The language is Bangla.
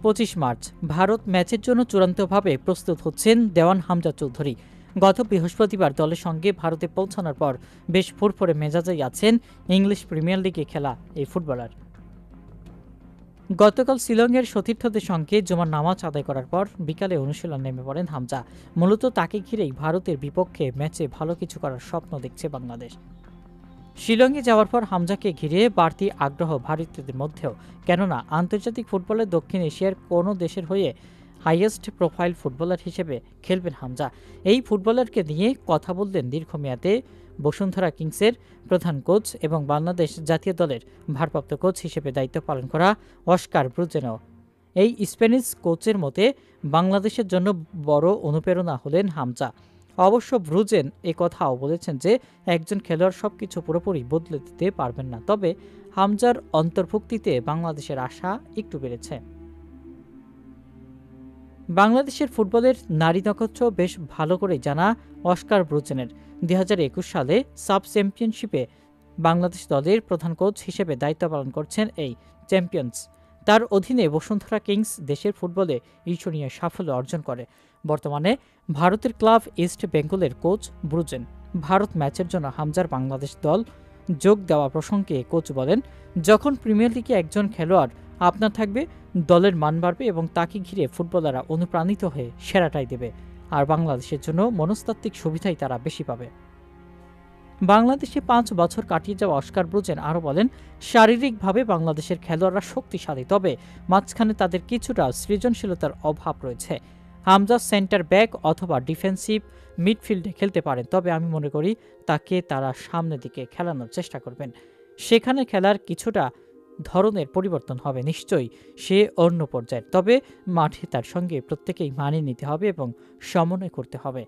25 মার্চ ভারত ম্যাচের জন্য চূড়ান্তভাবে প্রস্তুত হচ্ছেন দেওয়ান হামজা চৌধুরী। গত বৃহস্পতিবার দলের সঙ্গে ভারতে পৌঁছানোর পর বেশ ফুরফুরে মেজাজেই আছেন ইংলিশ প্রিমিয়ার লিগে খেলা এই ফুটবলার। গতকাল শিলংয়ের সতীর্থদের সঙ্গে জুমার নামাজ আদায় করার পর বিকালে অনুশীলন নেমে পড়েন হামজা। মূলত তাকে ঘিরেই ভারতের বিপক্ষে ম্যাচে ভালো কিছু করার স্বপ্ন দেখছে বাংলাদেশ। শিলংয়ে যাওয়ার পর হামজাকে ঘিরে বাড়তি আগ্রহ ভারতীয়দের মধ্যেও, কেননা আন্তর্জাতিক ফুটবলে দক্ষিণ এশিয়ার কোনো দেশের হয়ে হাইয়েস্ট প্রোফাইল ফুটবলার হিসেবে খেলবেন হামজা। এই ফুটবলারকে নিয়ে কথা বললেন দীর্ঘমেয়াদে বসুন্ধরা কিংসের প্রধান কোচ এবং বাংলাদেশ জাতীয় দলের ভারপ্রাপ্ত কোচ হিসেবে দায়িত্ব পালন করা অস্কার ব্রুজেনও। এই স্প্যানিশ কোচের মতে বাংলাদেশের জন্য বড় অনুপ্রেরণা হলেন হামজা। অবশ্য ব্রুজেন কথাও বলেছেন যে একজন খেলোয়াড় সবকিছু পুরোপুরি বদলে দিতে পারবেন না, তবে হামজার অন্তর্ভুক্তিতে বাংলাদেশের আশা একটু বেড়েছে। বাংলাদেশের ফুটবলের নারী নক্ষত্র বেশ ভালো করেই জানা অস্কার ব্রুজেনের। 2021 সালে সাব চ্যাম্পিয়নশিপে বাংলাদেশ দলের প্রধান কোচ হিসেবে দায়িত্ব পালন করছেন এই চ্যাম্পিয়ন্স। তার অধীনে বসুন্ধরা কিংস দেশের ফুটবলে ঈর্ষণীয় সাফল্য অর্জন করে। বর্তমানে ভারতের ক্লাব ইস্ট বেঙ্গলের কোচ ব্রুজেন। ভারত ম্যাচের জন্য হামজার বাংলাদেশ দল যোগ দেওয়া প্রসঙ্গে কোচ বলেন, যখন প্রিমিয়ার লিগে একজন খেলোয়াড় আপনার থাকবে, দলের মান বাড়বে এবং তাকে ঘিরে ফুটবলাররা অনুপ্রাণিত হয়ে সেরাটাই দেবে, আর বাংলাদেশের জন্য মনস্তাত্ত্বিক সুবিধাই তারা বেশি পাবে। বাংলাদেশে 5 বছর কাটিয়ে যাওয়া অস্কার ব্রুজেন আরও বলেন, শারীরিকভাবে বাংলাদেশের খেলোয়াড়রা শক্তিশালী, তবে মাঝখানে তাদের কিছুটা সৃজনশীলতার অভাব রয়েছে। হামজা সেন্টার ব্যাক অথবা ডিফেন্সিভ মিডফিল্ডে খেলতে পারেন, তবে আমি মনে করি তাকে তারা সামনের দিকে খেলানোর চেষ্টা করবেন। সেখানে খেলার কিছুটা ধরনের পরিবর্তন হবে, নিশ্চয়ই সে অন্য পর্যায়ের, তবে মাঠে তার সঙ্গে প্রত্যেকেই মানিয়ে নিতে হবে এবং সমন্বয় করতে হবে।